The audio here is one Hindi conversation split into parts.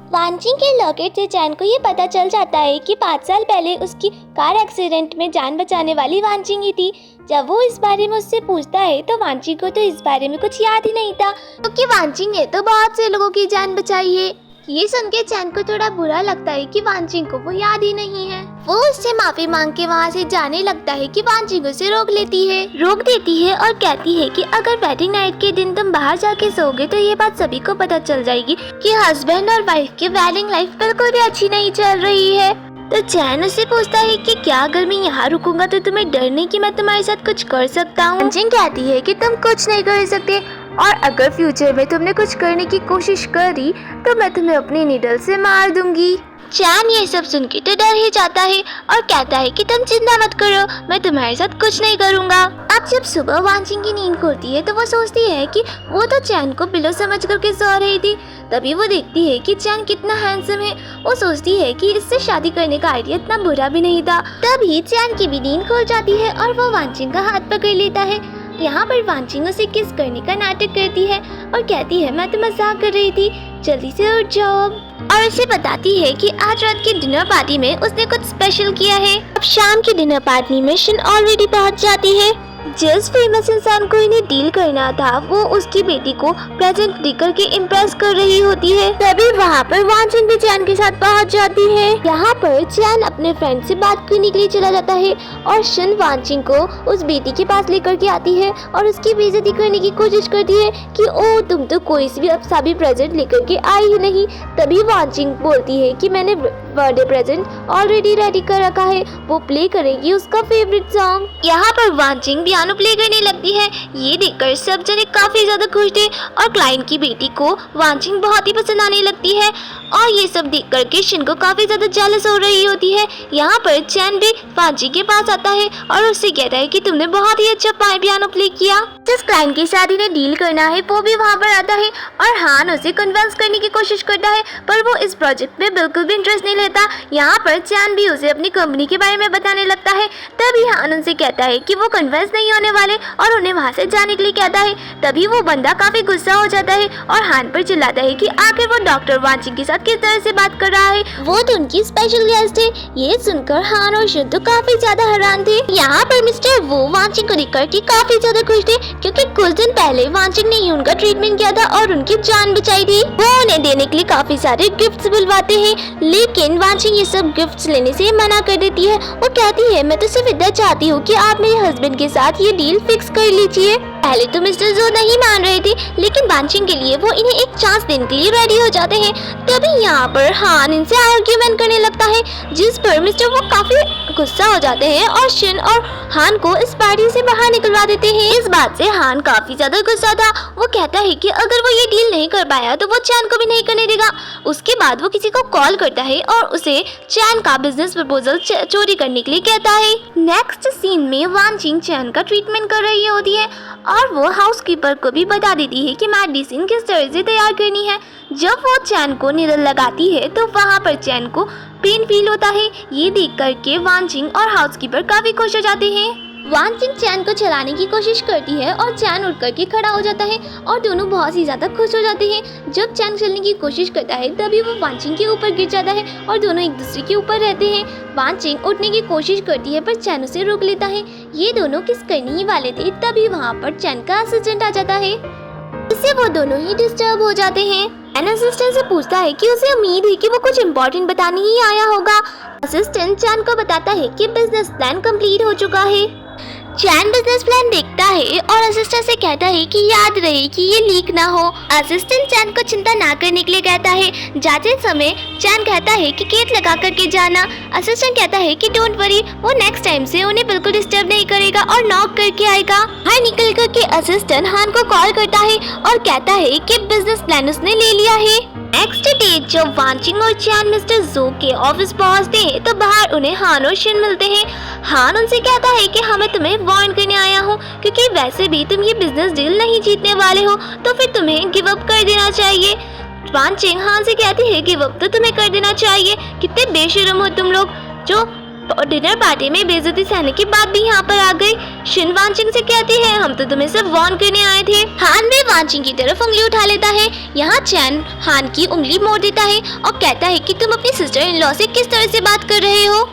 वांचिंग के लॉकेट से चैन को ये पता चल जाता है कि 5 साल पहले उसकी कार एक्सीडेंट में जान बचाने वाली वांचिंग ही थी। जब वो इस बारे में उससे पूछता है तो वांचिंग को तो इस बारे में कुछ याद ही नहीं था, क्योंकि वांचिंग ने तो बहुत से लोगों की जान बचाई है। ये सुन के चैन को थोड़ा बुरा लगता है कि वांचिंग को वो याद ही नहीं है। वो उससे माफी मांग के वहाँ से जाने लगता है कि वांचिंग उसे रोक देती है और कहती है कि अगर वेडिंग नाइट के दिन तुम बाहर जाके सोओगे तो ये बात सभी को पता चल जाएगी कि हस्बैंड और वाइफ की वेडिंग लाइफ बिल्कुल भी अच्छी नहीं चल रही है। तो चैन उससे पूछता है कि क्या अगर मैं यहाँ रुकूंगा तो तुम्हें डर नहीं कि मैं तुम्हारे साथ कुछ कर सकता हूँ। वांचिंग कहती है कि तुम कुछ नहीं कर सकते और अगर फ्यूचर में तुमने कुछ करने की कोशिश करी तो मैं तुम्हें अपनी नीडल से मार दूंगी। चैन ये सब सुन के तो डर ही जाता है और कहता है कि तुम चिंता मत करो, मैं तुम्हारे साथ कुछ नहीं करूंगा। अब जब सुबह वांचिंग की नींद खुलती है तो वो सोचती है कि वो तो चैन को पिलो समझ करके सो रही थी। तभी वो देखती है कि चैन कितना हैंडसम है। वो सोचती है कि इससे शादी करने का आइडिया इतना बुरा भी नहीं था। तभी चैन की भी नींद खुल जाती है और वो वांचिंग का हाथ पकड़ लेता है। यहाँ पर वांचिंग उसे किस करने का नाटक करती है और कहती है मैं तो मजाक कर रही थी, जल्दी से उठ जाओ। और उसे बताती है कि आज रात की डिनर पार्टी में उसने कुछ स्पेशल किया है। अब शाम की डिनर पार्टी में शिन ऑलरेडी पहुँच जाती है। जिस फेमस इंसान को इन्हें डील करना था वो उसकी बेटी को प्रेजेंट देकर के इम्प्रेस कर रही होती है। तभी वहाँ पर वांचिंग भी चैन के साथ पहुँच जाती है। यहाँ पर चैन अपने फ्रेंड से बात करने के लिए चला जाता है और शिन वांचिंग को उस बेटी के पास लेकर के आती है और उसकी बेइज्जती करने की कोशिश करती है कि ओ तुम तो कोई सा भी प्रेजेंट लेकर के आई ही नहीं। तभी वांचिंग बोलती है कि मैंने बर्थडे प्रेजेंट ऑलरेडी रेडी कर रखा है, वो प्ले करेगी उसका फेवरेट सॉन्ग। यहाँ पर वांचिंग पियानो प्ले करने लगती है। ये देखकर सब जने काफी ज्यादा खुश थे और क्लाइंट की बेटी को वांचिंग बहुत ही पसंद आने लगती है और ये सब देख करके शिन को काफी ज्यादा जेलस हो रही होती है। यहाँ पर चैन भी वांचिंग के पास आता है और उससे कहता है कि तुमने बहुत ही अच्छा पियानो प्ले किया। जिस क्लाइंट की शादी ने डील करना है वो भी वहाँ पर आता है और हान उसे कन्विंस करने की कोशिश करता है, पर वो इस प्रोजेक्ट में बिल्कुल भी इंटरेस्ट नहीं लेता। यहाँ पर चैन भी उसे अपनी कंपनी के बारे में बताने लगता है। तभी हान उनसे कहता है कि वो कन्विंस नहीं होने वाले और उन्हें वहाँ से जाने के लिए कहता है। तभी वो बंदा काफी गुस्सा हो जाता है और हान पर चिल्लाता है कि आखिर वो डॉक्टर वांचिंग के साथ किस तरह से बात कर रहा है, वो तो उनकी स्पेशल गेस्ट है। ये सुनकर हान और शिन तो काफी ज्यादा हैरान थे। यहाँ पर मिस्टर वो वांचिंग को देख करके काफी ज्यादा खुश थे, क्योंकि कुछ दिन पहले वांचिंग ने ही उनका ट्रीटमेंट किया था और उनकी जान बचाई थी। वो उन्हें देने के लिए काफी सारे गिफ्ट्स बुलवाते हैं, लेकिन वांचिंग ये सब गिफ्ट्स लेने से मना कर देती है। वो कहती है मैं तो सिर्फ इतना चाहती हूँ कि आप मेरे हस्बैंड के साथ ये डील फिक्स कर लीजिए। पहले तो मिस्टर जो नहीं मान रहे थे, लेकिन वांचिंग के लिए वो इन्हें एक चांस देने के लिए रेडी हो जाते हैं। तभी यहाँ पर हान इनसे आर्ग्यूमेंट करने लगता है, जिस पर मिस्टर वो काफी गुस्सा हो जाते हैं और शिन और हान को इस पार्टी से बाहर निकलवा देते हैं। इस बात से हान काफी ज्यादा गुस्सा था। वो कहता है कि अगर वो ये डील नहीं कर पाया तो वो चैन को भी नहीं करने देगा। उसके बाद वो किसी को कॉल करता है और उसे चैन का बिजनेस प्रपोजल चोरी करने के लिए कहता है। नेक्स्ट सीन में वांचिंग चैन का ट्रीटमेंट कर रही होती है और वो हाउसकीपर को भी बता देती है कि मेडिसिन किस तरह से तैयार करनी है। जब वो चैन को निडल लगाती है तो वहाँ पर चैन को पेन फील होता है। ये देख करके वांचिंग और हाउसकीपर काफी खुश हो जाते हैं। वांचिंग चैन को चलाने की कोशिश करती है और चैन उठ करके खड़ा हो जाता है और दोनों बहुत ही ज्यादा खुश हो जाते हैं। जब चैन चलने की कोशिश करता है तभी वो वांचिंग के ऊपर गिर जाता है और दोनों एक दूसरे के ऊपर रहते हैं। वांचिंग उठने की कोशिश करती है पर चैन उसे रोक लेता है। ये दोनों किस करने ही वाले थे, तभी वहाँ पर चैन का असिस्टेंट आ जाता है। इससे वो दोनों ही डिस्टर्ब हो जाते हैं। असिस्टेंट से पूछता है कि उसे उम्मीद है कि वो कुछ इम्पोर्टेंट बताने ही आया होगा। असिस्टेंट चैन को बताता है कि बिजनेस प्लान कंप्लीट हो चुका है। चैन बिजनेस प्लान देखता है और असिस्टेंट से कहता है कि याद रहे कि ये लीक ना हो। असिस्टेंट चैन को चिंता ना करने के लिए कहता है। जाते समय चैन कहता है कि गेट लगा करके जाना। असिस्टेंट कहता है कि डोंट वरी, वो नेक्स्ट टाइम से उन्हें बिल्कुल डिस्टर्ब नहीं करेगा और नॉक करके आएगा। बाहर निकल करके असिस्टेंट हान को कॉल करता है और कहता है कि बिजनेस प्लान उसने ले लिया है। नेक्स्ट डे जब वांचिंग और चैन मिस्टर जो के ऑफिस पहुंचते हैं तो बाहर उन्हें हान और शिन मिलते हैं। हान उनसे कहता है कि मैं तुम्हें वार्न करने आया हूँ, क्योंकि वैसे भी तुम ये बिजनेस डील नहीं जीतने वाले हो तो फिर तुम्हें गिव अप कर देना चाहिए। वांचिंग हान से कहती है गिव अप तो तुम्हें कर देना चाहिए, कितने बेशरम हो तुम लोग जो और डिनर पार्टी में बेइज्जती सहने के बाद भी यहाँ पर आ गई। शिन वांचिंग से कहती है हम तो तुम्हें सिर्फ वार्न करने आए थे। हान भी वांचिंग की तरफ उंगली उठा लेता है। यहाँ चैन हान की उंगली मोड़ देता है और कहता है कि तुम अपनी सिस्टर इन लॉ से किस तरह से बात कर रहे हो।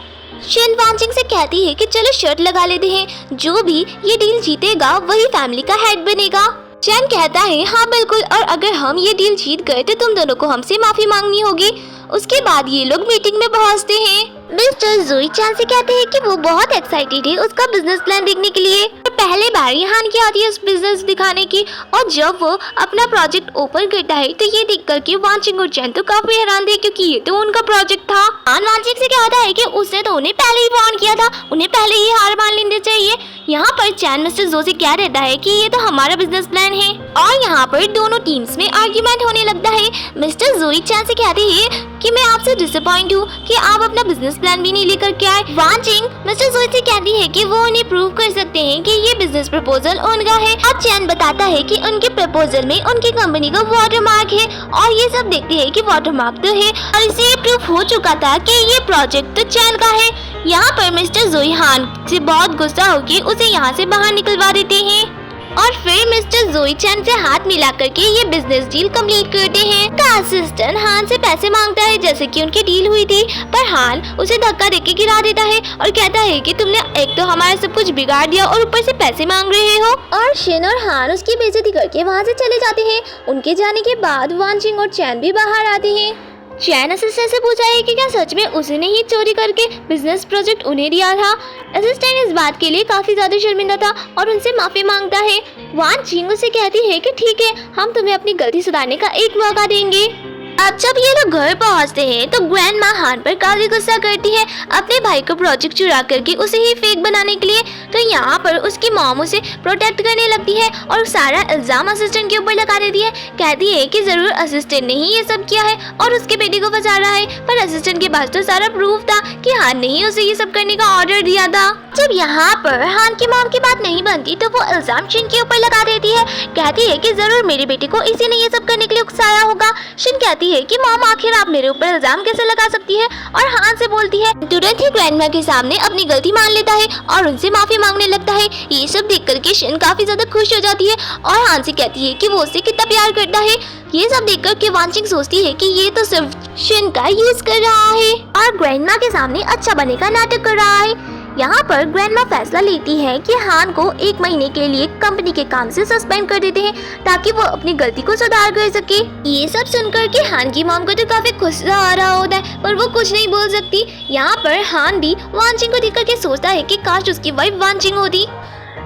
शिन वांचिंग से कहती है कि चलो शर्त लगा लेते हैं, जो भी ये डील जीतेगा वही फैमिली का हेड बनेगा। चैन कहता है हाँ बिल्कुल, और अगर हम ये डील जीत गए तो तुम दोनों को हमसे माफी मांगनी होगी। उसके बाद ये लोग मीटिंग में पहुंचते हैं। मिस्टर ज़ोई चैन से कहते हैं कि वो बहुत एक्साइटेड है उसका बिजनेस प्लान देखने के लिए। पहले बार हान की आती है उस बिजनेस दिखाने की, और जब वो अपना प्रोजेक्ट ओपन करता है तो ये देख कर के वांचिंग और चैन तो काफी हैरान थे, क्योंकि ये तो उनका प्रोजेक्ट था। हान वांचिंग से कहता है कि उसने तो उन्हें पहले ही वार्न किया था, उन्हें पहले ही हार मान लेनी चाहिए। यहाँ पर चैन मिस्टर ज़ो से क्या रहता है कि ये तो हमारा बिजनेस प्लान है, और यहाँ पर दोनों टीम्स में आर्ग्यूमेंट होने लगता है। मिस्टर ज़ोई चैन से कहते हैं कि मैं आपसे डिसअपॉइंट हूँ कि आप अपना बिजनेस प्लान भी नहीं लेकर के आए। वांचिंग मिस्टर ज़ोई से कहती है कि वो उन्हें प्रूव कर सकते हैं कि ये बिजनेस प्रपोजल उनका है। अब चैन बताता है कि उनके प्रपोजल में उनकी कंपनी का वाटरमार्क है, और ये सब देखते हैं कि वाटरमार्क तो है और इसे प्रूफ हो चुका था कि ये प्रोजेक्ट तो चैन का है। यहाँ पर मिस्टर ज़ोई हान से बहुत गुस्सा होकर उसे यहाँ से बाहर निकलवा देते हैं, और फिर मिस्टर ज़ोई चैन से हाथ मिला करके ये बिजनेस डील कंप्लीट करते हैं। का असिस्टेंट हान से पैसे मांगता है जैसे कि उनकी डील हुई थी, पर हान उसे धक्का देके गिरा देता है और कहता है कि तुमने एक तो हमारा सब कुछ बिगाड़ दिया और ऊपर से पैसे मांग रहे हो। और शिन और हान उसकी बेइज्जती करके वहाँ से चले जाते हैं। उनके जाने के बाद वांचिंग और चैन भी बाहर आते हैं। चैन असिस्टेंट से पूछा है कि क्या सच में उसने ही चोरी करके बिजनेस प्रोजेक्ट उन्हें दिया था। असिस्टेंट इस बात के लिए काफी ज्यादा शर्मिंदा था और उनसे माफी मांगता है। वांचिंग उसे कहती है कि ठीक है, हम तुम्हें अपनी गलती सुधारने का एक मौका देंगे। अब जब ये लोग घर पहुंचते हैं तो ग्रैंड माँ हान पर काफी गुस्सा करती है अपने भाई को प्रोजेक्ट चुरा करके उसे ही फेक बनाने के लिए। तो यहाँ पर उसकी मॉम उसे प्रोटेक्ट करने लगती है और सारा इल्जाम असिस्टेंट के ऊपर लगा देती है। कहती है कि जरूर असिस्टेंट ने ही ये सब किया है और उसके बेटे को फंसा रहा है, पर असिस्टेंट के पास तो सारा प्रूफ था कि हान ने ही उसे ये सब करने का ऑर्डर दिया था। जब यहाँ पर हान की मॉम की बात नहीं बनती तो वो इल्जाम शिन के ऊपर लगा देती है। कहती है कि जरूर मेरे बेटे को इसी ने ये सब करने के लिए उकसाया होगा। शिन कहती है कि मॉम आखिर आप मेरे ऊपर इल्जाम कैसे लगा सकती है, और हान से बोलती है। तुरंत ही ग्रैंडमा के सामने अपनी गलती मान लेता है और उनसे माफी मांगने लगता है। ये सब देख करके शिन काफी ज्यादा खुश हो जाती है और हान से कहती है कि वो उससे कितना प्यार करता है। ये सब देख करके वांचिंग सोचती है कि ये तो सिर्फ शिन का यूज कर रहा है और ग्रैंडमा के सामने अच्छा बने का नाटक कर रहा है। यहाँ पर ग्रैंडमा फैसला लेती है कि हान को 1 महीने के लिए कंपनी के काम से सस्पेंड कर देते हैं ताकि वो अपनी गलती को सुधार कर सके। ये सब सुनकर के हान की मॉम को तो काफी गुस्सा आ रहा होता है, पर वो कुछ नहीं बोल सकती। यहाँ पर हान भी वांचिंग को देख करके सोचता है कि काश उसकी वाइफ वांचिंग होती।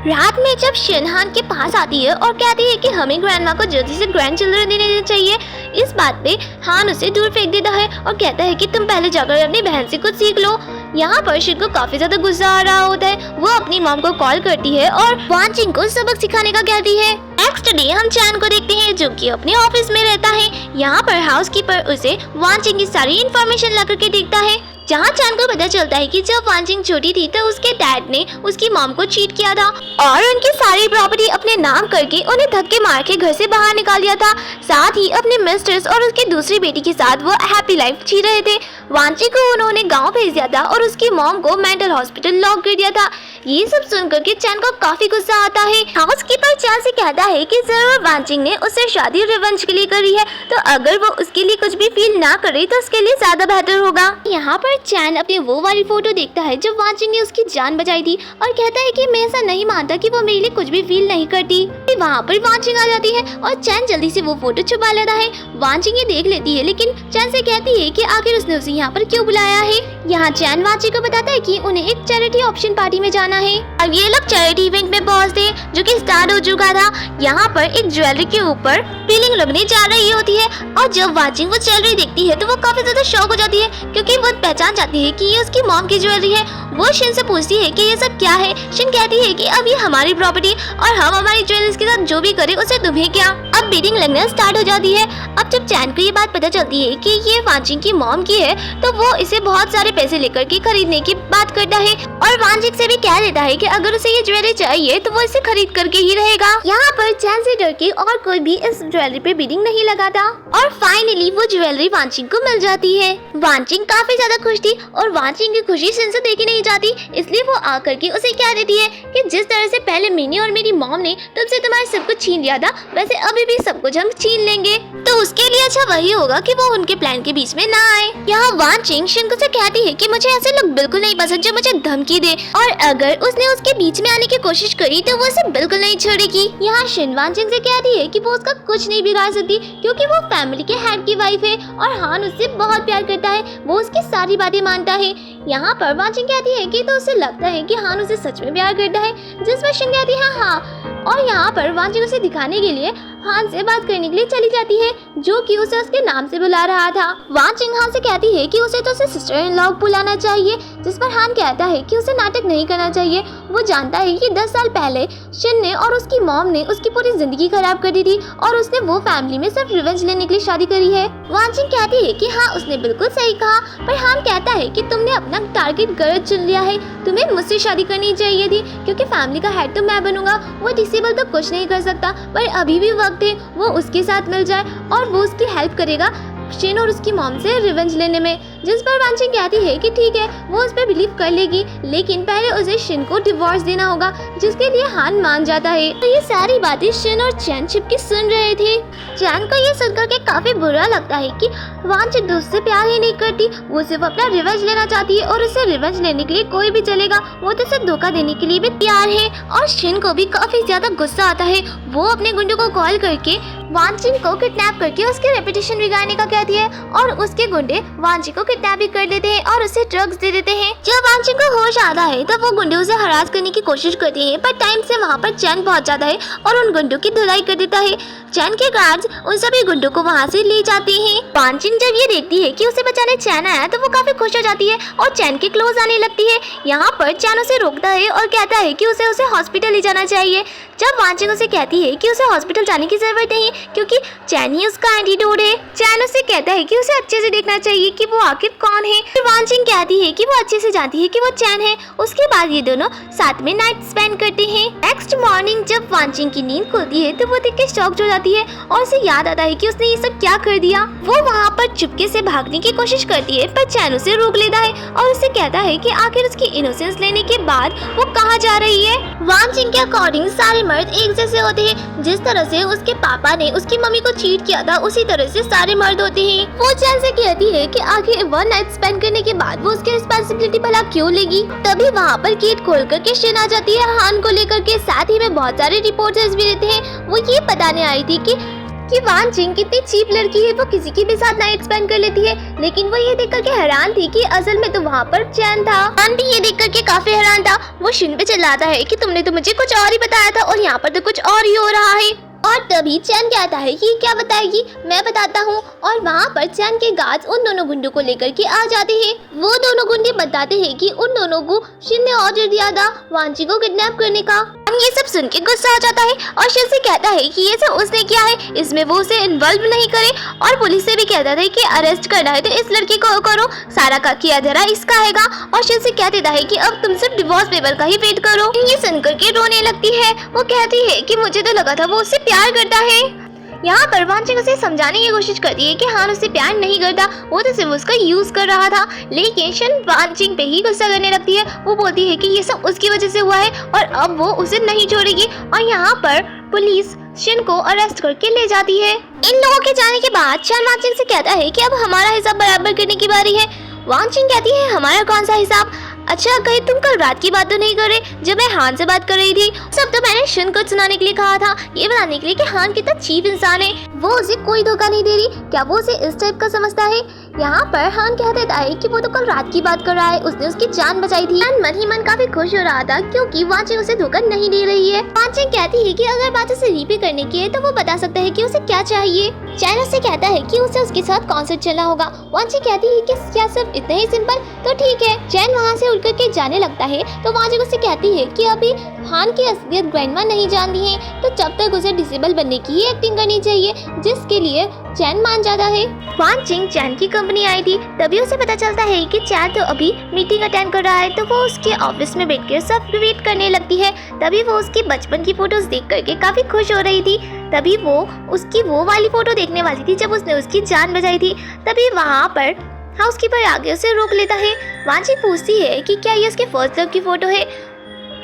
रात में जब शिन हान के पास आती है और कहती है कि हमें ग्रैंडमा को जल्दी से ग्रैंड चिल्ड्रन देने चाहिए, इस बात पे हान उसे दूर फेंक देता है और कहता है कि तुम पहले जाकर अपनी बहन से कुछ सीख लो। यहाँ पर शिन को काफी ज्यादा गुस्सा आ रहा होता है। वो अपनी मॉम को कॉल करती है और वांचिंग को सबक सिखाने का कहती है। नेक्स्ट डे हम चैन को देखते हैं जो कि अपने ऑफिस में रहता है। यहाँ पर हाउसकीपर उसे वांचिंग की सारी इन्फॉर्मेशन ला करके देखता है, जहाँ चैन को पता चलता है कि जब वांचिंग छोटी थी तो उसके डैड ने उसकी मॉम को चीट किया था और उनकी सारी प्रॉपर्टी अपने नाम करके उन्हें धक्के मार के घर से बाहर निकाल दिया था। साथ ही अपने मिस्ट्रेस और उसकी दूसरी बेटी के साथ वो हैप्पी लाइफ जी रहे थे। वांचिंग को उन्होंने गांव भेज दिया था और उसकी मॉम को मेंटल हॉस्पिटल लॉक कर दिया था। ये सब सुनकर के चैन को काफी गुस्सा आता है। हाउसकीपर चैन से कहता है कि जरूर वांचिंग ने उससे शादी रिवेंज के लिए करी है, तो अगर वो उसके लिए कुछ भी फील ना करे तो उसके लिए ज्यादा बेहतर होगा। यहाँ पर चैन अपनी वो वाली फोटो देखता है जब वांचिंग ने उसकी जान बचाई थी और कहता है कि मैं ऐसा नहीं मानता कि वो मेरे लिए कुछ भी फील नहीं करती। वहाँ पर वांचिंग आ जाती है और चैन जल्दी से वो फोटो छुपा लेता है। वांचिंग ये देख लेती है, लेकिन चैन से कहती है कि आखिर उसने उसे यहाँ पर क्यों बुलाया है। यहाँ चैन वांचिंग को बताता है कि उन्हें एक चैरिटी ऑप्शन पार्टी में जाना है। अब ये लोग चैरिटी इवेंट में पहुँचते हैं जो कि स्टार्ट हो चुका था। यहाँ पर एक ज्वेलरी के ऊपर फीलिंग लगने जा रही होती है और जब वांचिंग वो ज्वेलरी देखती है तो वो काफी ज्यादा शॉक हो जाती है, क्योंकि वो पहचान जाती है कि ये उसकी मॉम की ज्वेलरी है। वो शिन से पूछती है कि ये सब क्या है। शिन कहती है कि अब ये हमारी प्रॉपर्टी और हम हमारी ज्वेलरीज के साथ जो भी करें उसे तुम्हें क्या। अब बीटिंग लगना स्टार्ट हो जाती है। अब जब चैन को ये बात पता चलती है कि ये वांचिंग की मॉम की है तो वो इसे बहुत सारे पैसे लेकर के खरीदने की बात करता है और वांचिंग से भी कह कह देता है कि अगर उसे ये ज्वेलरी चाहिए तो वो इसे खरीद करके ही रहेगा। यहाँ पर चैन से डर के और कोई भी इस ज्वेलरी पे बिडिंग नहीं लगाता और फाइनली वो ज्वेलरी वांचिंग को मिल जाती है। वांचिंग काफी ज्यादा खुश थी और वांचिंग की खुशी शिन से देखी नहीं जाती, इसलिए वो आकर के उसे कह देती है कि जिस तरह से पहले मिनी और मेरी मॉम ने तुमसे तुम्हारे सब कुछ छीन लिया था, वैसे अभी भी सब कुछ हम छीन लेंगे, तो उसके लिए अच्छा वही होगा कि वो उनके प्लान के बीच में ना आए। यहाँ वांचिंग शिन को से कहती है कि मुझे ऐसे लोग बिल्कुल नहीं पसंद जो मुझे धमकी दे, और अगर उसने उसके बीच में आने की कोशिश करी तो वो उसे बिल्कुल नहीं छोड़ेगी। यहाँ शिन वांचिंग से कहती है कि वो उसका कुछ नहीं बिगाड़ सकती क्योंकि वो फैमिली के हेड की वाइफ है और हान उससे बहुत प्यार करता है, वो उसकी सारी बातें मानता है। यहाँ पर वांचिंग कहती है कि तो उसे लगता है कि हान उसे सच में प्यार करता है, जिस पर शिन कहती है हाँ, और यहाँ पर वांचिंग उसे दिखाने के लिए हान से बात करने के लिए चली जाती है, जो कि उसे उसके नाम से बुला रहा था। वांचिंग हान से कहती है कि उसे तो उसे सिस्टर इन लॉ बुलाना चाहिए, जिस पर हान कहता है कि उसे नाटक नहीं करना चाहिए। वो जानता है कि 10 साल पहले शिन ने और उसकी मॉम ने उसकी पूरी जिंदगी खराब कर दी थी और उसने वो फैमिली में सिर्फ रिवेंज लेने के लिए शादी करी है। वांचिंग कहती है कि हाँ, उसने बिल्कुल सही कहा, पर हान कहता है कि तुमने अपना टारगेट गलत चुन लिया है, तुम्हें मुझसे शादी करनी चाहिए थी क्योंकि फैमिली का हेड तो मैं बनूंगा, वो डिसेबल तो कुछ नहीं कर सकता, पर अभी भी वक्त है वो उसके साथ मिल जाए और वो उसकी हेल्प करेगा शिन और उसकी मॉम से रिवेंज लेने में। जिस पर वांचिंग कहती है कि ठीक है, वो उस पर बिलीव कर लेगी, लेकिन पहले उसे शिन को डिवोर्स देना होगा, जिसके लिए हान मान जाता है। तो ये सारी बातें शिन और चैन छिपके सुन रहे थे। चैन को ये सुनकर के काफी बुरा लगता है कि वांचिंग दोस्त से प्यार ही नहीं करती, वो सिर्फ अपना रिवेंज लेना चाहती है और उसे रिवेंज लेने के लिए कोई भी चलेगा, वो तो उसे धोखा देने के लिए भी तैयार है। और शिन को भी काफी ज्यादा गुस्सा आता है, वो अपने गुंडों को कॉल करके वांचिंग को किडनैप करके उसके रेपुटेशन बिगाड़ने का कहती है और उसके गुंडे वांचिंग को किडनैप भी कर देते हैं और उसे ड्रग्स दे देते हैं। जब वांचिंग को होश आता है तब वो गुंडे उसे हरास करने की कोशिश करते हैं, पर टाइम से वहाँ पर चैन पहुँच जाता है और उन गुंडों की धुलाई कर देता है। चैन के गार्ड्स उन सभी गुंडों को वहाँ से ले जाते हैं। वांचिंग जब ये देखती है कि उसे बचाने चैन आया तो वो काफी खुश हो जाती है और चैन के क्लोज आने लगती है। यहाँ पर चैन उसे रोकता है और कहता है कि उसे हॉस्पिटल ले जाना चाहिए। जब वांचिंग उसे कहती है कि उसे हॉस्पिटल जाने की जरूरत नहीं क्योंकि चैन ही उसका एंटीडोट है, चैन उसे कहता है कि उसे अच्छे से देखना चाहिए कि वो आखिर कौन है। फिर वांचिंग कहती है कि वो अच्छे से जानती है कि वो चैन है। उसके बाद ये दोनों साथ में नाइट स्पेंड करते हैं। नेक्स्ट मॉर्निंग जब वांचिंग की नींद खुलती है तो वो देख के शॉक्ड हो जाती है और उसे याद आता है कि उसने ये सब क्या कर दिया। वो वहाँ पर चुपके से भागने की कोशिश करती है, पर चैन उसे रोक लेता है और उसे कहता है कि आखिर उसकी इनोसेंस लेने के बाद वो कहाँ जा रही है। वांचिंग के अकॉर्डिंग सारे मर्द एक जैसे होते हैं, जिस तरह से उसके पापा ने उसकी मम्मी को चीट किया था उसी तरह से सारे मर्द होते हैं। वो चैन से कहती है कि आखिर वन नाइट स्पेंड करने के बाद वो उसकी रिस्पॉन्सिबिलिटी भला क्यों लेगी। तभी वहाँ पर गेट खोल करके शिन आ जाती है हान को लेकर के, साथ ही में बहुत सारे रिपोर्टर्स भी रहते हैं। वो ये बताने आई थी कि वांचिंग कितनी चीप लड़की है, वो किसी के भी साथ नाइट स्पेंड कर लेती है, लेकिन वो ये देख करके हैरान थी कि असल में तो वहाँ पर चैन था। हान भी ये देख करके काफी हैरान था। वो शिन पे चिल्लाता है कि तुमने तो मुझे कुछ और ही बताया था और यहाँ पर तो कुछ और ही हो रहा है। और तभी चैन कहता है कि क्या बताएगी, मैं बताता हूँ। और वहाँ पर चैन के गार्ड्स उन दोनों गुंडों को लेकर के आ जाते हैं। वो दोनों गुंडे बताते हैं कि उन दोनों को शिन ने ऑर्डर दिया था वांची को किडनैप करने का। ये सब सुन के गुस्सा हो जाता है और शिन से कहता है कि ये सब उसने किया है, इसमें वो उसे इन्वॉल्व नहीं करे। और पुलिस से भी कहता था कि अरेस्ट करना है तो इस लड़की को करो, सारा का किया धरा इसका हैगा। और शिन से कह देता है कि अब तुम सिर्फ डिवोर्स पेपर का ही वेट करो। ये सुनकर के रोने लगती है। वो कहती है कि मुझे तो लगा था वो उससे प्यार करता है। यहाँ पर वांचिंग उसे समझाने की कोशिश करती है कि हान उससे प्यार नहीं करता, वो तो सिर्फ उसका यूज कर रहा था। लेकिन शिन वांचिंग पे ही गुस्सा करने लगती है। वो बोलती है कि ये सब उसकी वजह से हुआ है और अब वो उसे नहीं छोड़ेगी। और यहाँ पर पुलिस शिन को अरेस्ट करके ले जाती है। इन लोगों के जाने के बाद चैन वांचिंग से कहता है कि अब हमारा हिसाब बराबर करने की बारी है। वांचिंग कहती है हमारा कौन सा हिसाब, अच्छा कहीं तुम कल रात की बात तो नहीं कर रहे जब मैं हान से बात कर रही थी। सब तो मैंने शिन को सुनाने के लिए कहा था, ये बताने के लिए कि हान कितना चीप इंसान है, वो उसे कोई धोखा नहीं दे रही, क्या वो उसे इस टाइप का समझता है। यहाँ पर हान कह देता है कि वो तो कल रात की बात कर रहा है, उसने उसकी जान बचाई थी। हान मन ही मन काफी खुश हो रहा था क्योंकि वांचिंग उसे धोखा नहीं दे रही है। वांचिंग कहती है कि अगर बात उसे रीपे करने की है तो वो बता सकता है कि उसे क्या चाहिए। चैन उससे कहता है कि उसे उसके साथ कॉन्सर्ट चलना होगा। वांचिंग कहती है कि क्या सिर्फ इतना ही सिंपल, तो ठीक है। चैन वहाँ से उठ करके जाने लगता है तो वांचिंग उससे कहती है कि अभी हान की असलियत ग्रैंडमा नहीं जानती है, तो जब तक उसे डिसेबल बनने की ही एक्टिंग करनी चाहिए, जिसके लिए चैन मान जाता है। वान चिंग चैन की कंपनी आई थी, तभी उसे पता चलता है कि चैन तो अभी मीटिंग अटेंड कर रहा है, तो वो उसके ऑफिस में बैठकर सब वेट करने लगती है। तभी वो उसकी बचपन की फोटोज देख करके काफी खुश हो रही थी। तभी वो उसकी वो वाली फोटो देखने वाली थी जब उसने उसकी जान बचाई थी। तभी वहाँ पर हाउसकीपर आगे उसे रोक लेता है। वान चिंग पूछती है कि क्या ये उसके फर्स्ट लव की फोटो है।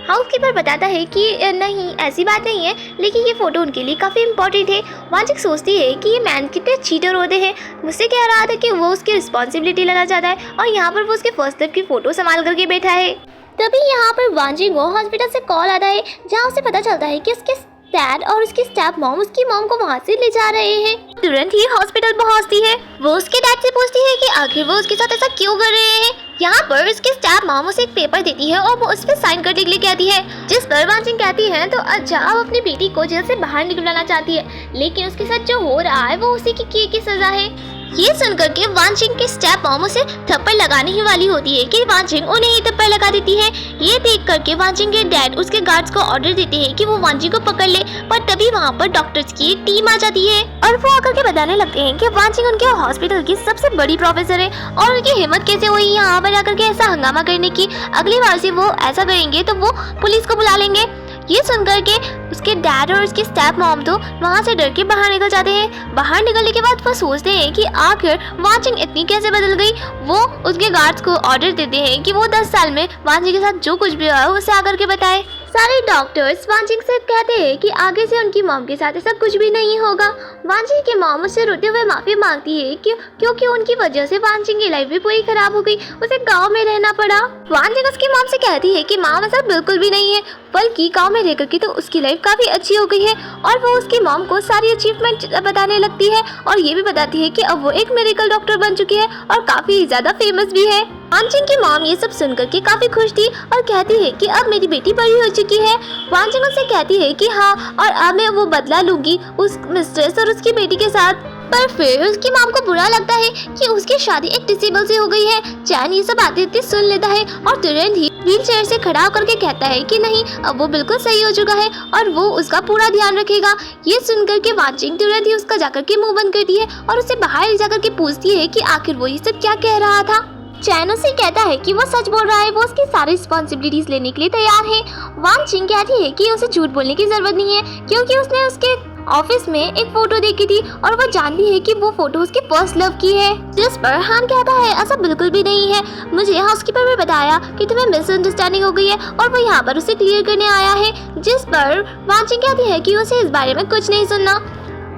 हाउसकीपर बताता है कि नहीं, ऐसी बात नहीं है, लेकिन ये फ़ोटो उनके लिए काफ़ी इंपॉर्टेंट है। वान चिंग सोचती है कि ये मैन कितने चीटर होते हैं। मुझसे कह रहा था कि वो उसकी रिस्पॉन्सिबिलिटी लेना चाहता है और यहाँ पर वो उसके फर्स्ट लव की फ़ोटो संभाल करके बैठा है। तभी यहाँ पर वान चिंग को हॉस्पिटल से कॉल आता है, जहाँ उसे पता चलता है कि उसके डैड और उसकी स्टेप मॉम उसकी मॉम को वहाँ से ले जा रहे हैं। तुरंत ही हॉस्पिटल पहुँचती है। वो उसके डैड से पूछती है कि आखिर वो उसके साथ ऐसा क्यों कर रहे हैं। यहाँ पर उसकी स्टेप मॉम उसे एक पेपर देती है और वो उस पर साइन करने के लिए कहती है, जिस पर वान चिंग कहती है तो अच्छा अब अपनी बेटी को जेल से बाहर निकलवाना चाहती है, लेकिन उसके साथ जो हो रहा है वो उसी की किए की सजा है। ये सुनकर के वान चिंग की स्टेप मॉम उसे थप्पड़ लगाने ही वाली होती है कि वान चिंग उन्हें ही थप्पड़ लगा देती है। ये देख करके वान चिंग के डैड उसके गार्ड्स को ऑर्डर देते हैं कि वो वान चिंग को पकड़ ले, पर तभी वहाँ पर डॉक्टर्स की एक टीम आ जाती है और वो आकर के बताने लगते हैं कि वान चिंग उनके हॉस्पिटल की सबसे बड़ी प्रोफेसर है और उनकी हिम्मत कैसे हुई यहाँ पर आकर के ऐसा हंगामा करने की। अगली बार से वो ऐसा करेंगे तो वो पुलिस को बुला लेंगे। ये सुनकर के उसके डैड और उसकी स्टेप मॉम तो वहाँ से डर के बाहर निकल जाते हैं। बाहर निकलने के बाद वो सोचते हैं कि आखिर वान चिंग इतनी कैसे बदल गई। वो उसके गार्ड्स को ऑर्डर देते हैं कि वो 10 साल में वान चिंग के साथ जो कुछ भी हुआ है उसे आकर के बताए। सारे डॉक्टर्स वान चिंग से कहते हैं कि आगे से उनकी मॉम के साथ ऐसा कुछ भी नहीं होगा। वान चिंग की मॉम उससे रोते हुए माफी मांगती है क्योंकि उनकी वजह से वान चिंग की लाइफ भी पूरी खराब हो गई, उसे गांव में रहना पड़ा। वान चिंग उसकी मॉम से कहती है कि मॉम ऐसा बिल्कुल भी नहीं है, बल्कि गांव में रहकर के तो उसकी लाइफ काफी अच्छी हो गई है। और वो उसकी मॉम को सारी अचीवमेंट बताने लगती है और ये भी बताती है कि अब वो एक मेडिकल डॉक्टर बन चुकी है और काफी ज्यादा फेमस भी है। वान चिंग की मॉम ये सब सुनकर के काफी खुश थी और कहती है कि अब मेरी बेटी बड़ी हो चुकी है। वान चिंग उससे कहती है कि हाँ, और अब मैं वो बदला लूंगी उस मिस्ट्रेस और उसकी बेटी के साथ। पर फिर उसकी मॉम को बुरा लगता है कि उसकी शादी एक डिसेबल से हो गई है। चैन ये सब आते सुन लेता है और तुरंत ही व्हील चेयर से खड़ा होकर के कहता है कि नहीं, अब वो बिल्कुल सही हो चुका है और वो उसका पूरा ध्यान रखेगा। ये सुनकर के वान चिंग तुरंत ही उसका जाकर के मुंह बंद करती है और उसे बाहर ले जाकर के पूछती है कि आखिर वो ये सब क्या कह रहा था। चैन उसे कहता है कि वो सच बोल रहा है, वो उसकी सारी रिस्पॉन्सिबिलिटीज लेने के लिए तैयार है। वान चिंग कहती है कि उसे झूठ बोलने की जरूरत नहीं है, क्योंकि उसने उसके ऑफिस में एक फोटो देखी थी और वो जानती है कि वो फोटो उसके फर्स्ट लव की है। जिस पर हान कहता है ऐसा बिल्कुल भी नहीं है, मुझे हाउसकीपर ने बताया कि तुम्हें मिसअंडरस्टैंडिंग हो गई है और वो यहाँ पर उसे क्लियर करने आया है। जिस पर वान चिंग कहती है कि उसे इस बारे में कुछ नहीं सुनना,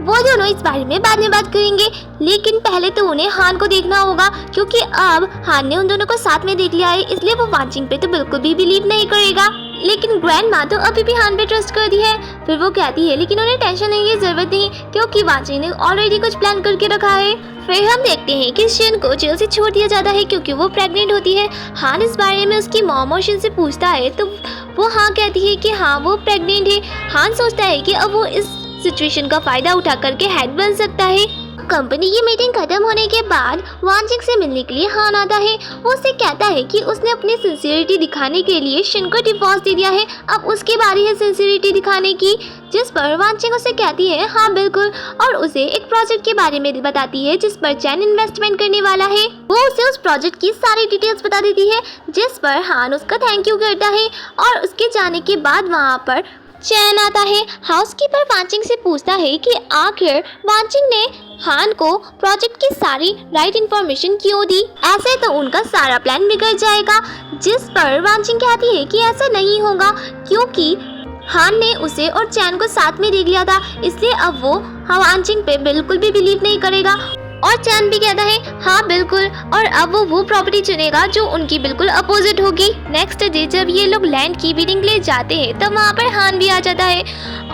वो दोनों इस बारे में बाद में बात करेंगे, लेकिन पहले तो उन्हें हान को देखना होगा, क्योंकि अब हान ने उन दोनों को साथ में देख लिया है, इसलिए वो वान चिंग पे तो बिल्कुल भी बिलीव नहीं करेगा। लेकिन ग्रैंड माँ तो अभी भी हान पे ट्रस्ट कर दी है। फिर वो कहती है लेकिन उन्हें टेंशन लेने की जरूरत नहीं, क्योंकि वान चिंग ने ऑलरेडी कुछ प्लान करके रखा है। फिर हम देखते हैं कि शिन को जेल से छोड़ दिया जाता है क्योंकि वो प्रेग्नेंट होती है। हान इस बारे में उसकी मॉम और शिन से पूछता है तो वो हाँ कहती है कि हाँ वो प्रेग्नेंट है। हान सोचता है कि अब वो इस सिचुएशन का फायदा उठा करके हेड बन सकता है। कंपनी की मीटिंग खत्म होने के बाद वान चिंग से मिलने के लिए हान आता है। वो उससे कहता है कि उसने अपनी सिंसियरिटी दिखाने के लिए शिन को डिवोर्स दे दिया है, अब उसकी बारी है सिंसियरिटी दिखाने की। जिस पर वान चिंग उसे कहती है हाँ बिल्कुल, और उसे एक प्रोजेक्ट के बारे में बताती है जिस पर चैन इन्वेस्टमेंट करने वाला है। वो उसे उस प्रोजेक्ट की सारी डिटेल्स बता देती है, जिस पर हान उसका थैंक यू करता है। और उसके जाने के बाद वहाँ पर चैन आता है। हाउसकीपर वान चिंग से पूछता है कि आखिर वान चिंग ने हान को प्रोजेक्ट की सारी राइट इन्फॉर्मेशन क्यों दी, ऐसे तो उनका सारा प्लान बिगड़ जाएगा। जिस पर वान चिंग कहती है कि ऐसा नहीं होगा, क्योंकि हान ने उसे और चैन को साथ में देख लिया था, इसलिए अब वो वान चिंग पे बिल्कुल भी बिलीव नहीं करेगा। और चैन भी कहता है हाँ बिल्कुल, और अब वो प्रॉपर्टी चुनेगा जो उनकी बिल्कुल अपोजिट होगी। नेक्स्ट डे जब ये लोग लैंड की बिडिंग के लिए जाते हैं तब वहाँ पर हान भी आ जाता है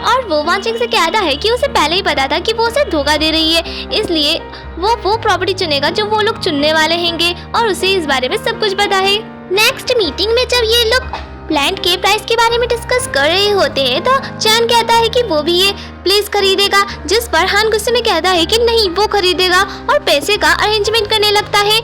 और वो वान चिंग से कहता है कि उसे पहले ही पता था कि वो उसे धोखा दे रही है, इसलिए वो प्रॉपर्टी चुनेगा जो वो लोग चुनने वाले होंगे और उसे इस बारे में सब कुछ पता है। नेक्स्ट मीटिंग में जब ये लोग लैंड के प्राइस के बारे में डिस्कस कर रहे होते हैं तो चैन कहता है कि वो भी ये प्लेस खरीदेगा, जिस पर हान गुस्से में कहता है कि नहीं वो खरीदेगा और पैसे का अरेंजमेंट करने लगता है।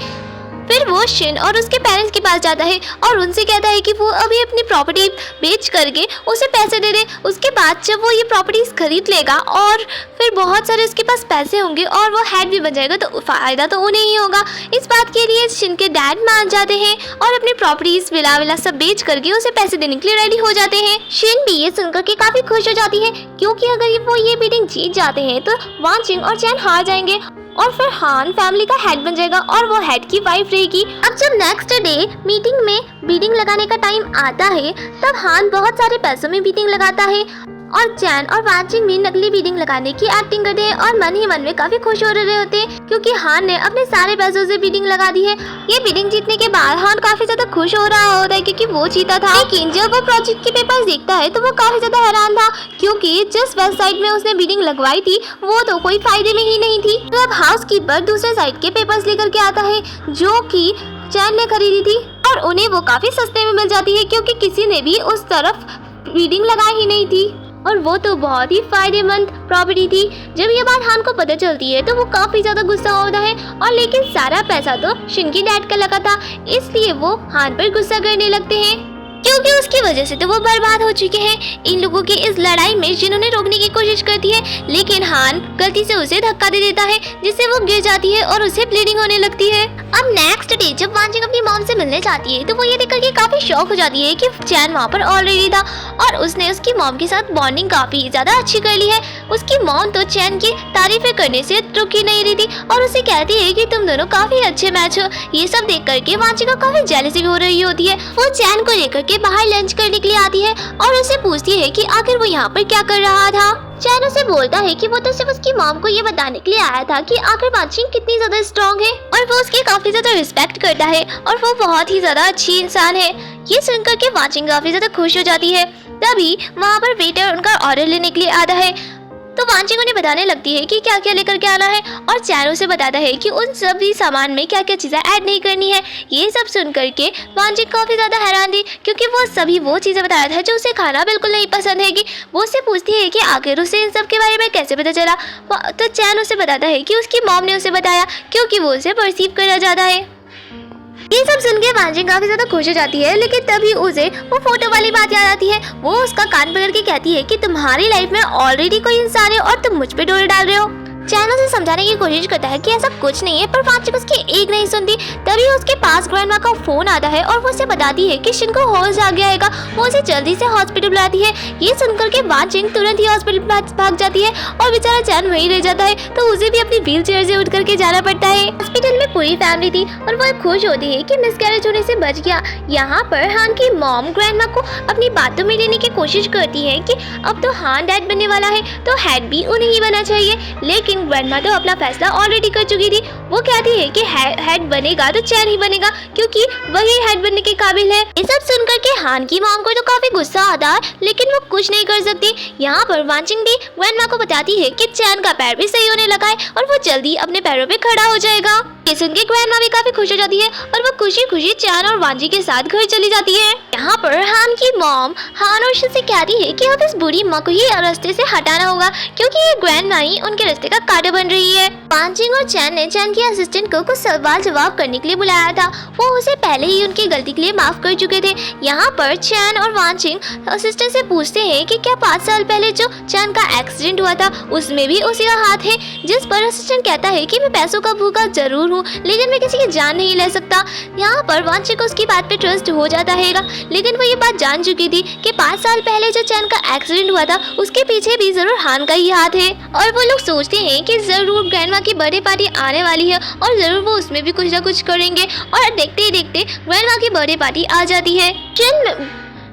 फिर वो शिन और उसके पेरेंट्स के पास जाता है और उनसे कहता है कि वो अभी अपनी प्रॉपर्टी बेच करके उसे पैसे दे दे। उसके बाद जब वो ये प्रॉपर्टीज खरीद लेगा और फिर बहुत सारे उसके पास पैसे होंगे और वो हेड भी बन जाएगा तो फायदा तो उन्हें ही होगा। इस बात के लिए शिन के डैड मान जाते हैं और अपनी प्रॉपर्टीज विला सब बेच करके उसे पैसे देने के लिए रेडी हो जाते हैं। शिन भी ये सुनकर के काफी खुश हो जाती है क्योंकि अगर वो ये मीटिंग जीत जाते हैं तो वान चिंग और चैन हार जाएंगे और फिर हान फैमिली का हेड बन जाएगा और वो हेड की वाइफ रहेगी। अब जब नेक्स्ट डे मीटिंग में बिडिंग लगाने का टाइम आता है तब हान बहुत सारे पैसों में बिडिंग लगाता है और चैन और वान चिंग भी नकली बिडिंग लगाने की एक्टिंग करते हैं और मन ही मन में काफी खुश हो रहे होते हैं क्योंकि हान ने अपने सारे पैसों से बिडिंग लगा दी है। ये बिडिंग जीतने के बाद हान काफी ज्यादा खुश हो रहा होता है क्योंकि वो जीता था। लेकिन जब वो प्रोजेक्ट के पेपर्स देखता है तो वो काफी ज्यादा हैरान था क्योंकि जिस वेबसाइट में उसने बिडिंग लगवाई थी वो तो कोई फायदे में ही नहीं थी। तो अब हाउसकीपर दूसरे साइड के पेपर्स लेकर के आता है जो कि चैन ने खरीदी थी और उन्हें वो काफी सस्ते में मिल जाती है क्योंकि किसी ने भी उस तरफ बिडिंग लगाई ही नहीं थी और वो तो बहुत ही फायदेमंद प्रॉपर्टी थी। जब ये बात हान को पता चलती है तो वो काफी ज्यादा गुस्सा होता है और लेकिन सारा पैसा तो शिन की डैड का लगा था इसलिए वो हान पर गुस्सा करने लगते हैं क्योंकि उसकी वजह से तो वो बर्बाद हो चुके हैं। इन लोगों की इस लड़ाई में जिन्होंने रोकने की कोशिश करती है लेकिन हान गलती से उसे धक्का दे देता है जिससे वो गिर जाती है और उसे ब्लीडिंग होने लगती है। अब नेक्स्ट डे जब वान चिंग अपनी मॉम से मिलने जाती है तो वो ये देखकर के काफी शॉक हो जाती है कि चैन वहाँ पर ऑलरेडी था और उसने उसकी मॉम के साथ बॉन्डिंग काफी ज्यादा अच्छी कर ली है। उसकी मॉम तो चैन की तारीफें करने से रुकी नहीं रही थी और उसे कहती है कि तुम दोनों काफी अच्छे मैच हो। ये सब देख करके वान चिंग को काफी जेलसी भी हो रही होती है। वो चैन को लेकर के बाहर लंच करने के लिए आती है और उसे पूछती है कि आखिर वो यहाँ पर क्या कर रहा था। चैन उसे बोलता है कि वो तो सिर्फ उसकी मॉम को ये बताने के लिए आया था कि आखिर वान चिंग कितनी ज्यादा स्ट्रॉन्ग है और वो उसकी काफी ज्यादा रिस्पेक्ट करता है और वो बहुत ही ज्यादा अच्छी इंसान है। ये सुनकर के वान चिंग काफी ज्यादा खुश हो जाती है। तभी वहाँ पर वेटर उनका ऑर्डर लेने के लिए आता है तो वान चिंग उन्हें बताने लगती है कि क्या क्या लेकर के आना है और चैन उसे बताता है कि उन सभी सामान में क्या क्या चीजें ऐड नहीं करनी है। ये सब सुन करके वान चिंग काफी ज्यादा हैरान थी क्योंकि वो चीजें बताया था जो उसे खाना बिल्कुल नहीं पसंद है। वो उससे पूछती है कि आखिर उसे इन सब के बारे में कैसे पता चला। तो चैन उसे बताता है कि उसकी मॉम ने उसे बताया क्योंकि वो उसे परसीव करना चाहता है। ये सब सुन के वान चिंग काफी ज्यादा खुश हो जाती है लेकिन तभी उसे वो फोटो वाली बात याद आती है। वो उसका कान पकड़ के कहती है कि तुम्हारी लाइफ में ऑलरेडी कोई इंसान है और तुम मुझ पे डोरे डाल रहे हो। चैन उसे समझाने की कोशिश करता है कि ऐसा कुछ नहीं है पर वान चिंग उसकी एक नहीं सुनती। तभी उसके पास ग्रैंडमा का फोन आता है और वो उसे बताती है कि शिन को होश आ गया है। वो उसे जल्दी से हॉस्पिटल बुलाती है। ये सुनकर के वान चिंग तुरंत ही हॉस्पिटल भाग जाती है और बेचारा चैन वहीं रह जाता है तो उसे भी अपनी व्हील चेयर से उठ करके जाना पड़ता है। हॉस्पिटल में पूरी फैमिली थी और वो खुश होती है कि मिसकैरेज होने से बच गया। यहाँ पर हान की मॉम ग्रैंडमा को अपनी बातों में लेने की कोशिश करती है कि अब तो हान डैड बनने वाला है तो हेड भी उन्हें ही बना चाहिए। लेकिन ग्रैंडमा तो अपना फैसला ऑलरेडी कर चुकी थी। वो कहती है कि हेड बनेगा तो चैन ही बनेगा क्योंकि वही हेड बनने के काबिल है। ये सब सुनकर के हान की मॉम को तो काफी गुस्सा आता है लेकिन वो कुछ नहीं कर सकती। यहाँ पर वान चिंग भी ग्रैंडमा को बताती है कि चैन का पैर भी सही होने लगा है और वो जल्दी अपने पैरों पे खड़ा हो जाएगा। ये सुन के ग्रैंडमा भी काफी खुश हो जाती है और वो खुशी खुशी चैन और वान जी के साथ घर चली जाती है। यहाँ पर हान की मॉम हान और शिन से कहती है कि अब इस बूढ़ी माँ को ये रास्ते से हटाना होगा क्योंकि ये ग्रैंडमा ही उनके रास्ते का कांटा बन रही है। वान चिंग और चैन ने चैन की असिस्टेंट को कुछ सवाल जवाब करने के लिए बुलाया था। वो उसे पहले ही उनकी गलती के लिए माफ कर चुके थे। यहाँ पर चैन और वान चिंग असिस्टेंट से पूछते हैं कि क्या 5 साल पहले जो चैन का एक्सीडेंट हुआ था उसमें भी उसी का हाथ है। जिस पर असिस्टेंट कहता है कि मैं पैसों का भूखा जरूर हूँ लेकिन मैं किसी की जान नहीं ले सकता। यहाँ पर वान चिंग को उसकी बात पे ट्रस्ट हो जाता है लेकिन वो ये बात जान चुकी थी कि 5 साल पहले जो चैन का एक्सीडेंट हुआ था उसके पीछे भी जरूर हान का ही हाथ है। और वो लोग सोचते हैं कि जरूर ग्रैंडमा की बर्थडे पार्टी आने वाली है और जरूर वो उसमें भी कुछ ना कुछ करेंगे और देखते ही देखते ग्रैंडमा की बर्थडे पार्टी आ जाती है।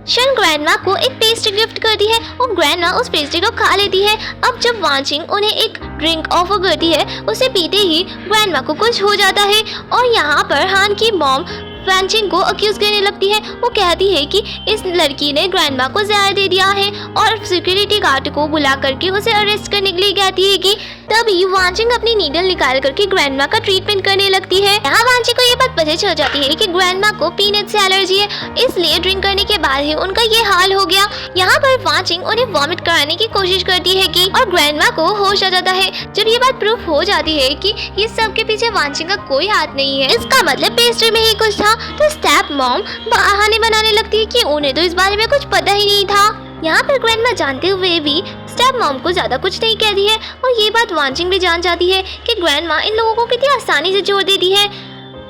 शिन ग्रैंडमा को एक पेस्ट्री गिफ्ट करती है और ग्रैंडमा उस पेस्ट्री को खा लेती है। अब जब वान चिंग उन्हें एक ड्रिंक ऑफर करती है उसे पीते ही ग्रैंडमा को कुछ हो जाता है और यहाँ पर हान की मॉम वांचिंग को अक्यूज करने लगती है। वो कहती है कि इस लड़की ने ग्रैंडमा को जहर दे दिया है और सिक्योरिटी गार्ड को बुला करके उसे अरेस्ट करने के लिए कहती है कि तभी वांचिंग अपनी नीडल निकाल करके ग्रैंडमा का ट्रीटमेंट करने लगती है। यहाँ वांची को ये बात पता चल जाती है कि ग्रैंडमा को पीनट से एलर्जी है, इसलिए ड्रिंक करने के बाद ही उनका ये हाल हो गया। यहाँ पर वांचिंग उन्हें वॉमिट कराने की कोशिश करती है कि और ग्रैंडमा को होश आ जाता है। जब ये बात प्रूफ हो जाती है कि ये सब के पीछे वांचिंग का कोई हाथ नहीं है, इसका मतलब पेस्ट्री में ही कुछ था, तो स्टेप मॉम बहाने बनाने लगती है कि उन्हें तो इस बारे में कुछ पता ही नहीं था। यहाँ पर ग्रैंडमा जानते हुए भी स्टेप मॉम को ज्यादा कुछ नहीं कहती है और ये बात वांचिंग भी जान जाती है कि ग्रैंडमा इन लोगों को कितनी आसानी से छोड़ देती है।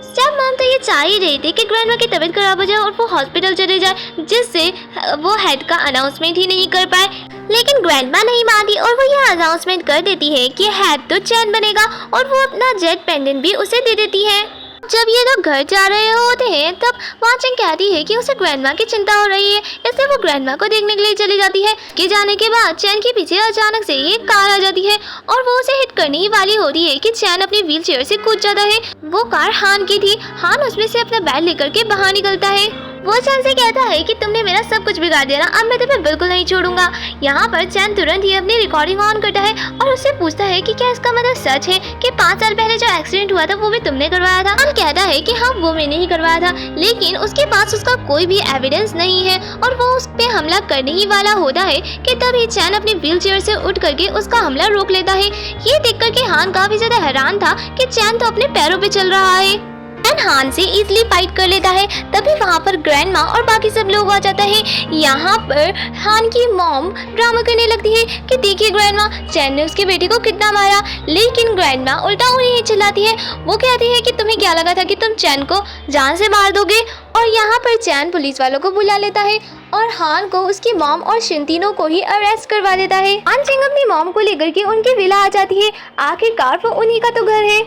स्टेप मॉम तो ये चाह ही रही थी कि ग्रैंडमा की तबीयत खराब हो जाए और वो हॉस्पिटल चले जाए, जिससे वो हेड का अनाउंसमेंट ही नहीं कर पाए, लेकिन ग्रैंडमा नहीं मानी और वो ये अनाउंसमेंट कर देती है कि हेड तो चैन बनेगा और वो अपना जेट पेंडेंट भी उसे दे देती है। जब ये लोग घर जा रहे होते हैं तब वांचिंग कहती है कि उसे ग्रैंडमा की चिंता हो रही है, इसलिए वो ग्रैंडमा को देखने के लिए चली जाती है। कि जाने के बाद चैन के पीछे अचानक से ये कार आ जाती है और वो उसे हिट करने ही वाली होती है कि चैन अपनी व्हील चेयर से कूद जाता है। वो कार हान की थी। हान उसमें से अपना बैग लेकर के बाहर निकलता है। वो चैन से कहता है कि तुमने मेरा सब कुछ बिगाड़ दिया ना, अब मैं तुम्हें बिल्कुल नहीं छोड़ूंगा। यहाँ पर चैन तुरंत ही अपनी रिकॉर्डिंग ऑन करता है और उससे पूछता है कि क्या इसका मतलब सच है कि 5 साल पहले जो एक्सीडेंट हुआ था वो भी तुमने करवाया था। हान कहता है कि हाँ वो मैंने ही करवाया था, लेकिन उसके पास उसका कोई भी एविडेंस नहीं है और वो उस पे हमला करने ही वाला होता है कि तभी चैन अपनी व्हील चेयर से उठ करके उसका हमला रोक लेता है। ये देख करके हान काफी ज्यादा हैरान था कि चैन तो अपने पैरों पे चल रहा है। हान से इजीली फाइट कर लेता है। तभी वहाँ पर ग्रैंडमा और बाकी सब लोग आ जाता है। यहाँ पर हान की मॉम ड्रामा करने लगती है कि देखिए ग्रैंडमा, चैन ने उसके बेटे को कितना मारा, लेकिन ग्रैंडमा उल्टा उन्हें ही चिल्लाती है। वो कहती है कि तुम्हें क्या लगा था कि तुम चैन को जान से मार दोगे। और यहाँ पर चैन पुलिस वालों को बुला लेता है और हान को, उसकी मॉम और शिंतीनो को ही अरेस्ट करवा देता है। वांचिंग अपनी मॉम को लेकर के उनकी विला आ जाती है। आखिरकार वो उन्हीं का तो घर है।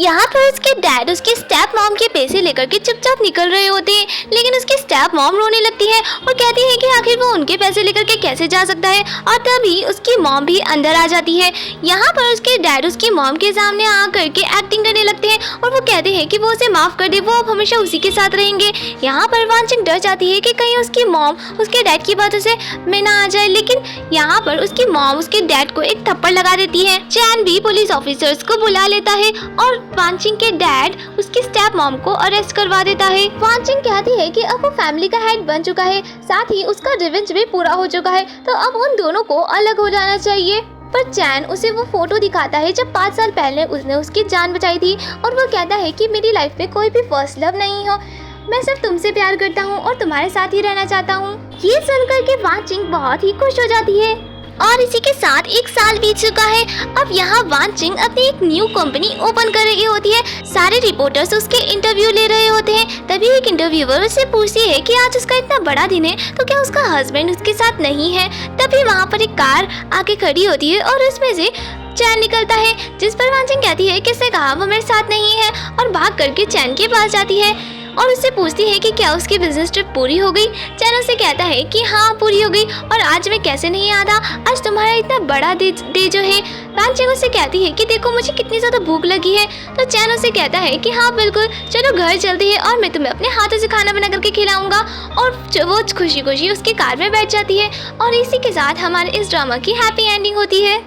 यहाँ पर उसके डैड उसके स्टेप मॉम के पैसे लेकर के चुपचाप निकल रहे होते हैं, लेकिन उसकी स्टेप मॉम रोने लगती है और कहती है कि आखिर वो उनके पैसे लेकर के कैसे जा सकता है। और तभी उसकी मॉम भी अंदर आ जाती है। यहाँ पर उसके डैड उसकी मॉम के सामने आ करके एक्टिंग करने लगते हैं और वो कहते हैं कि वो उसे माफ कर दे, वो अब हमेशा उसी के साथ रहेंगे। यहाँ पर वांचिंग डर जाती है कि कहीं उसकी मॉम उसके डैड की बातों से में ना आ जाए, लेकिन यहाँ पर उसकी मॉम उसके डैड को एक थप्पड़ लगा देती है। चैन भी पुलिस ऑफिसर्स को बुला लेता है और वांचिंग के डैड उसकी स्टेप मॉम को अरेस्ट करवा देता है। वांचिंग कहती है कि अब वो फैमिली का हेड बन चुका है, साथ ही उसका रिवेंज भी पूरा हो चुका है, तो अब उन दोनों को अलग हो जाना चाहिए। पर चैन उसे वो फोटो दिखाता है जब 5 साल पहले उसने उसकी जान बचाई थी और वो कहता है कि मेरी लाइफ में कोई भी फर्स्ट लव नहीं हो, मैं सिर्फ तुमसे प्यार करता हूँ और तुम्हारे साथ ही रहना चाहता हूँ। ये सुनकर के वांचिंग बहुत ही खुश हो जाती है। और इसी के साथ 1 साल बीत चुका है। अब यहाँ वांचिंग अपनी एक न्यू कंपनी ओपन कर रही होती है। सारे रिपोर्टर्स उसके इंटरव्यू ले रहे होते हैं। तभी एक इंटरव्यूअर उससे पूछती है कि आज उसका इतना बड़ा दिन है तो क्या उसका हस्बैंड उसके साथ नहीं है। तभी वहाँ पर एक कार आके खड़ी होती है और उसमें से चैन निकलता है, जिस पर वांचिंग कहती है किसने कहा वो मेरे साथ नहीं है, और भाग करके चैन के पास जाती है और उससे पूछती है कि क्या उसकी बिजनेस ट्रिप पूरी हो गई। चैन उससे कहता है कि हाँ पूरी हो गई, और आज मैं कैसे नहीं आता, आज तुम्हारा इतना बड़ा डे जो है। वांचिंग उससे कहती है कि देखो मुझे कितनी ज़्यादा भूख लगी है। तो चैन उससे कहता है कि हाँ बिल्कुल, चलो घर चलते हैं और मैं तुम्हें अपने हाथों से खाना बना करके खिलाऊंगा। और वो खुशी खुशी उसकी कार में बैठ जाती है। और इसी के साथ हमारे इस ड्रामा की हैप्पी एंडिंग होती है।